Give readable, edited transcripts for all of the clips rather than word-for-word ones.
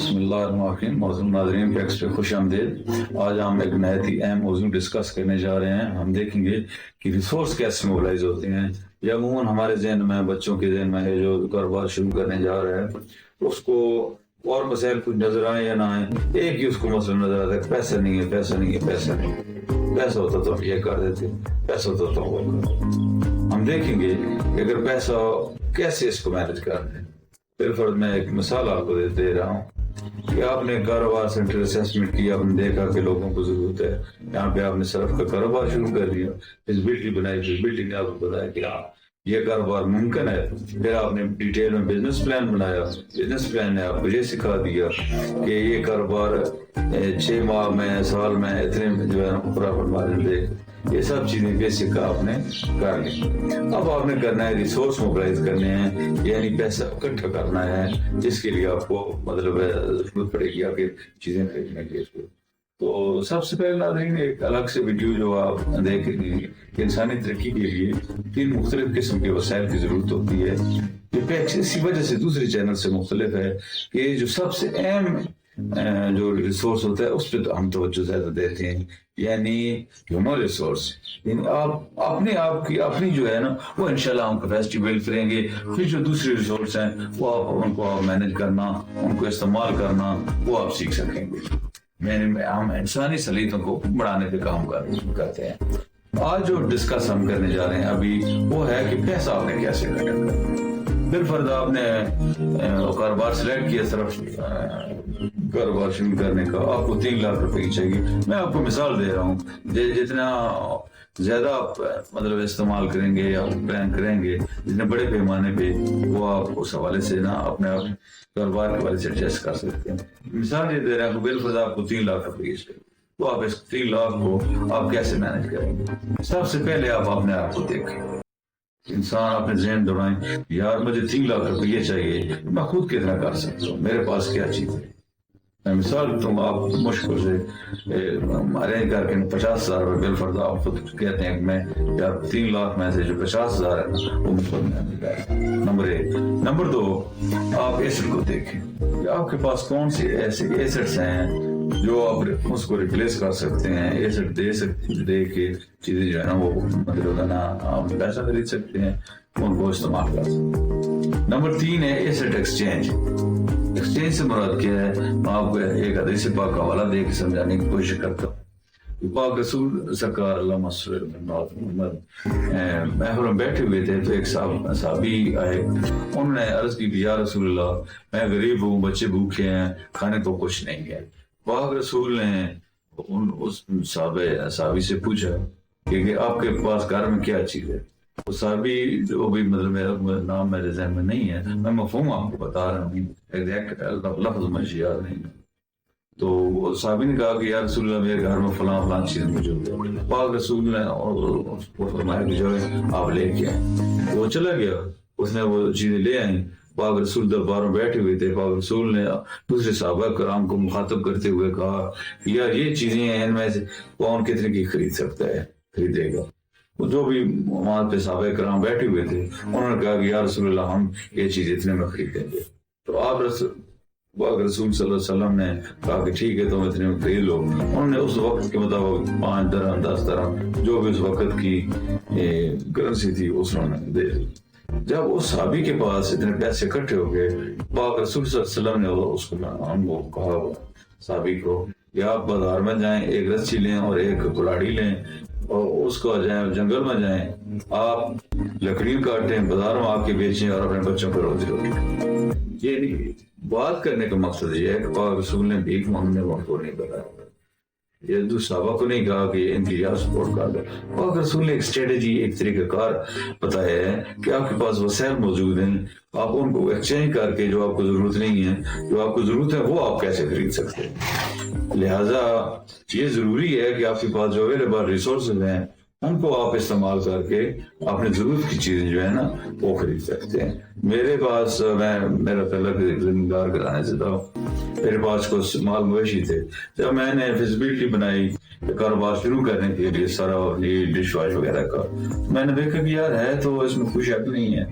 बिस्मिल्लाह अर्रहमानिर्रहीम। मौजूद नाज़रीन फैक्स पे खुश आमदीद। आज हम एक नहायत ही अहम मौजू डिस्कस करने जा रहे हैं। हम देखेंगे कि रिसोर्स कैसे मोबिलाइज होते हैं। या अमूमन हमारे जहन में, बच्चों के जहन में है जो कारोबार शुरू करने जा रहा है, उसको और मसाइल कुछ नजर आए या ना आए, एक ही उसको मसला नजर आता है, पैसा नहीं है, पैसा नहीं है, पैसा नहीं है। पैसा होता तो ये कर देते, पैसा होता तो वो कर। हम देखेंगे कि अगर पैसा कैसे इसको मैनेज करना है। फिर फर्ज मैं एक मिसाल आपको दे रहा हूँ कि आपने कारोबार सेंटर असेसमेंट किया, आपने देखा कि लोगों को जरूरत है, यहाँ पे आपने सरफ का कारोबार शुरू कर दिया, फिजिबिलिटी बनाई, फिजिबिलिटी ने आपको बताया कि हाँ ये कारोबार मुमकिन है। फिर आपने डिटेल में बिजनेस प्लान बनाया, बिजनेस प्लान ने आपको ये सिखा दिया कि ये कारोबार 6 माह में, साल में इतने जो है प्रॉफिट मार्जिन दे। ये सब चीजें बेसिक आपने कर ली। अब आपने करना है रिसोर्स मोबिलाइज करने हैं, यानी पैसा इकट्ठा करना है, जिसके लिए आपको मतलब जरूरत पड़ेगी आपकी चीजें खरीदने के लिए। तो सबसे पहले नाज़रीन एक अलग से वीडियो जो आप देखेंगे कि इंसानी तरक्की के लिए 3 मुख्तलिफ किस्म के वसाइल की जरूरत होती है। ये पैक्स इसी वजह से दूसरे चैनल से मुख्तलिफ है कि जो सबसे अहम जो रिसोर्स होता है उस पर तो हम तवज्जो ज्यादा देते हैं, यानी ह्यूमन रिसोर्स। यानी आप अपने आप की अपनी जो है ना वो इंशाल्लाह हम कैपेसिटी बिल्ड करेंगे। फिर जो दूसरे रिसोर्स हैं वो उनको आप मैनेज करना, उनको इस्तेमाल करना वो आप सीख सकेंगे। हम इंसानी सलीतों को बढ़ाने पे काम करते हैं। आज जो डिस्कस हम करने जा रहे हैं अभी वो है कि पैसा आपने कैसे इकट्ठा करना। फिर फर्ज आपने कारोबार सिलेक्ट किया, सिर्फ कारोबार शुरू करने का, आपको 3 लाख रुपए की चाहिए। मैं आपको मिसाल दे रहा हूँ, जितना ज्यादा आप मतलब इस्तेमाल करेंगे या प्लान करेंगे, जितने बड़े पैमाने पे, वो आप उस हवाले से ना अपने कारोबार के हवाले से एडजस्ट कर सकते हैं। मिसाल ये दे रहा हूँ, बिल्कुल आपको 3 लाख रुपए की, तो आप इस 3 लाख को आप कैसे मैनेज करेंगे। सबसे पहले आप अपने आप को देखें, इंसान अपने जहन दौड़ाएं, यार मुझे 3 लाख रुपये चाहिए, मैं खुद कितना कर सकता हूँ, मेरे पास क्या चीज है। मैं मिसाल तुम आप मुश्किल से अरेंज करके 50,000 रुपये बिल फर्ज आप खुद कहते हैं कि मैं यार 3 लाख में से जो 50,000 है वो मुझको नंबर 1। नंबर 2, आप एसेट को देखें कि आपके पास कौन से ऐसे एसेट्स हैं जो आप उसको रिप्लेस कर सकते हैं। एसेट दे के चीजें जो है ना वो मतलब ना आप पैसा खरीद सकते हैं, उनको इस्तेमाल कर सकते हैं। नंबर 3 है एसेट एक्सचेंज। एक्सचेंज से मुराद क्या है, आपको एक हदीस पाक का हवाला दे के समझाने की कोशिश करता हूँ। पाक रसूल सरकार महफिल बैठे हुए थे तो एक साहबी आए, उन्होंने अर्ज की या रसूलल्लाह मैं गरीब हूँ, बच्चे भूखे हैं, खाने को कुछ नहीं है। पाक रसूल ने उस साहबी से पूछा कि आपके पास घर में क्या चीज है। वो साहबी जो भी मतलब मेरा नाम मेरे ज़हन में नहीं है, मैं मफ़हूम आपको बता रहा हूँ, एग्जैक्ट लफ्ज़ मुझे याद नहीं। तो वो साहबी ने कहा कि यार रसूल मेरे घर में फलां चीज मौजूद है। पाक रसूल ने उसको फरमाया कि जो है आप लेके आए। वो चला गया, उसने वो चीजें ले आई। पाक रसूल दरबार में बैठे हुए थे। पाक रसूल ने दूसरे सहाबा कराम को मुखातब करते हुए कहा यार ये चीजें हैं, इनमें से कौन कितने की खरीद सकता है, खरीदेगा। जो भी वहां पे सहाबा कराम बैठे हुए थे उन्होंने कहा कि यार रसूलल्लाह हम ये चीज इतने में खरीदेंगे। तो आप रसूल सल्लल्लाहु अलैहि वसल्लम ने कहा कि ठीक है तुम इतने में खरीद लो। उन्होंने उस वक्त के मुताबिक 5 दरहम 10 दरहम जो भी उस वक्त की करेंसी थी उसने दे दी। जब उस साहबी के पास इतने पैसे इकट्ठे हो गए, पाक रसूल सल्लल्लाहु अलैहि वसल्लम ने उसको कहा साहबी को कि आप बाजार में जाएं, एक रस्सी लें और एक कुल्हाड़ी लें और उसको जाएं, जंगल में जाएं, आप लकड़ी काटें, बाजार में आके बेचें और अपने बच्चों को रोजी रोटी। ये नहीं, बात करने का मकसद ये है कि पाक रसूल ने भीख मांगने को नहीं बताया, ये दूसरा को नहीं कहा कि इनकी यार सपोर्ट कर दे। पाक रसूल ने एक स्ट्रेटेजी, एक तरीकाकार बताया है कि आपके पास वसैल मौजूद हैं, आप उनको एक्सचेंज करके जो आपको जरूरत नहीं है, जो आपको जरूरत है वो आप कैसे खरीद सकते हैं। लिहाजा ये जरूरी है कि आपके पास जो अवेलेबल रिसोर्सेज हैं उनको आप इस्तेमाल करके अपनी जरूरत की चीजें जो है ना वो खरीद सकते हैं। मेरे पास मेरा पहला जमींदार कराने से था, मेरे पास कुछ माल मवेशी थे। जब मैंने फिजिबिलिटी बनाई کاروبار شروع کرنے کے لیے سارا یہ ڈش واش وغیرہ کا. میں نے دیکھا کہ یار ہے تو اس میں کوئی شک نہیں ہے,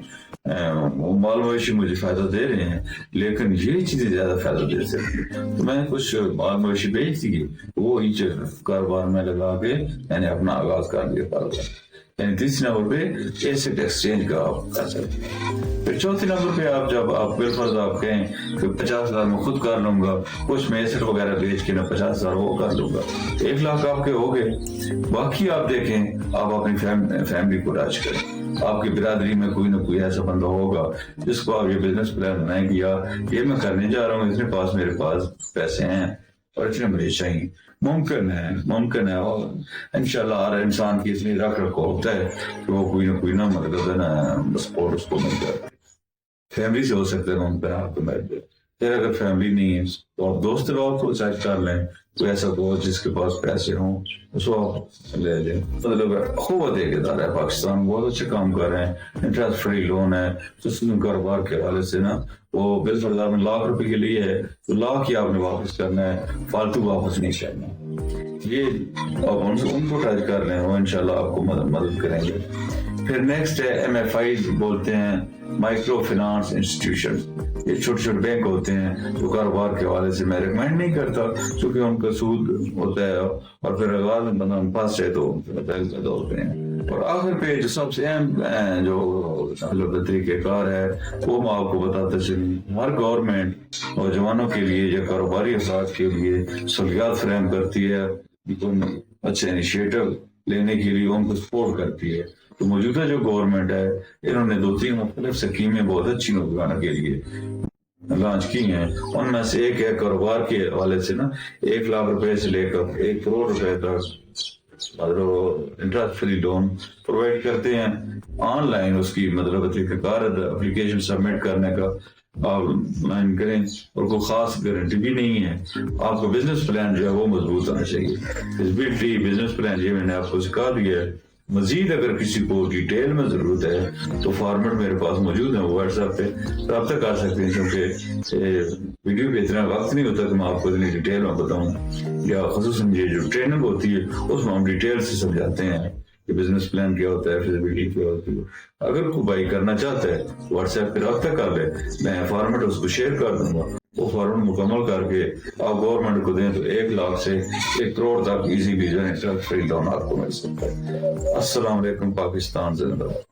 مال مویشی مجھے فائدہ دے رہے ہیں, لیکن یہ چیزیں زیادہ فائدہ دے سکتی. تو میں نے کچھ مال مویشی بیچ دی, وہ کاروبار میں لگا کے میں نے اپنا آغاز کر دیا کاروبار. یعنی تیسرے نمبر پہ ایسٹ ایکسچینج کا آپ کر سکتے ہیں. پھر چوتھے نمبر پہ آپ جب آپ بالفرض آپ کہیں کہ 50,000 میں خود کر لوں گا, کچھ میں ایسٹ وغیرہ بیچ کے میں 50,000 وہ کر لوں گا, 1 لاکھ آپ کے ہو گئے. باقی آپ دیکھیں آپ اپنی فیملی کو راج کریں. آپ کی برادری میں کوئی نہ کوئی ایسا بندہ ہوگا جس کو آپ یہ بزنس پلان بنائیں گے, یہ میں کرنے جا رہا ہوں, اتنے پاس میرے پاس پیسے ہیں اور اتنے مجھے چاہیے. ممکن ہے اور انشاءاللہ ہر انسان کی اتنی رکھ رکھو ہوتا ہے کہ وہ کوئی نہ کوئی نہ مطلب ہے نا سپورٹ اس کو مل جائے. فیملی سے ہو سکتا ہے ممکن آپ کو مل جائے. پھر اگر فیملی نہیں ہے تو آپ دوست لوگ کو سیٹ کر لیں, کوئی ایسا دوست جس کے پاس پیسے ہوں اس کو آپ لے لیں. مطلب قوت ایک ادارہ ہے پاکستان, بہت اچھے کام کر رہے ہیں, انٹرسٹ فری لون ہے. تو اس کاروبار کے حوالے سے نا وہ بالفرض آپ نے ₹1,00,000 کے لیے ہے تو لاکھ ہی آپ نے واپس کرنا ہے, فالتو واپس نہیں کرنا. یہ آپ ان کو ٹچ کر لیں, وہ انشاءاللہ آپ کو مدد کریں گے. پھر نیکسٹ ہے MFI بولتے ہیں, مائکرو فائنانس انسٹیٹیوشن. یہ چھوٹے چھوٹے بینک ہوتے ہیں جو کاروبار کے حوالے سے میں ریکمینڈ نہیں کرتا کیونکہ ان کا سود ہوتا ہے اور پھر اگر بندہ پاس جائے تو زیادہ ہوتے ہیں. اور آخر پہ جو سب سے اہم جو طریقہ کار ہے وہ میں آپ کو بتاتا چلوں. ہر گورنمنٹ نوجوانوں کے لیے یا کاروباری افراد کے لیے سہولیات فراہم کرتی ہے, اچھے انیشیٹو لینے کے لیے ان کو سپورٹ کرتی ہے. تو موجودہ جو گورنمنٹ ہے انہوں نے 2-3 مختلف سکیمیں بہت اچھی نوجوانوں کے لیے لانچ کی ہیں. ان میں سے ایک ہے کاروبار کے حوالے سے نا ₹1,00,000 سے لے کر ₹1 کروڑ تک انٹرسٹ فری لون پرووائڈ کرتے ہیں. آن لائن اس کی مطلب طریقہ کار اپلیکیشن سبمٹ کرنے کا آپ لائن کریں اور کوئی خاص گارنٹی بھی نہیں ہے. آپ کا بزنس پلان جو ہے وہ مضبوط ہونا چاہیے. بزنس پلان یہ میں نے آپ کو سکھا دیا ہے. مزید اگر کسی کو ڈیٹیل میں ضرورت ہے تو فارمیٹ میرے پاس موجود ہے, واٹس ایپ پہ رابطہ کر سکتے ہیں کیونکہ ویڈیو پہ اتنا وقت نہیں ہوتا کہ میں آپ کو اتنی ڈیٹیل میں بتاؤں, یا خصوصاً یہ جو ٹریننگ ہوتی ہے اس میں ہم ڈیٹیل سے سمجھاتے ہیں کہ بزنس پلان کیا ہوتا ہے, فیزیبلٹی کیا ہوتی ہے. اگر کوئی بائی کرنا چاہتا ہے واٹس ایپ پہ رابطہ کر لے, میں فارمیٹ اس کو شیئر کر دوں گا. وہ فارمیٹ مکمل کر کے آپ گورنمنٹ کو دیں تو 1,00,000 سے 1 کروڑ تک ایزیلی جو ہے فری لون آپ کو مل سکتا ہے. السلام علیکم. پاکستان زندہ باد.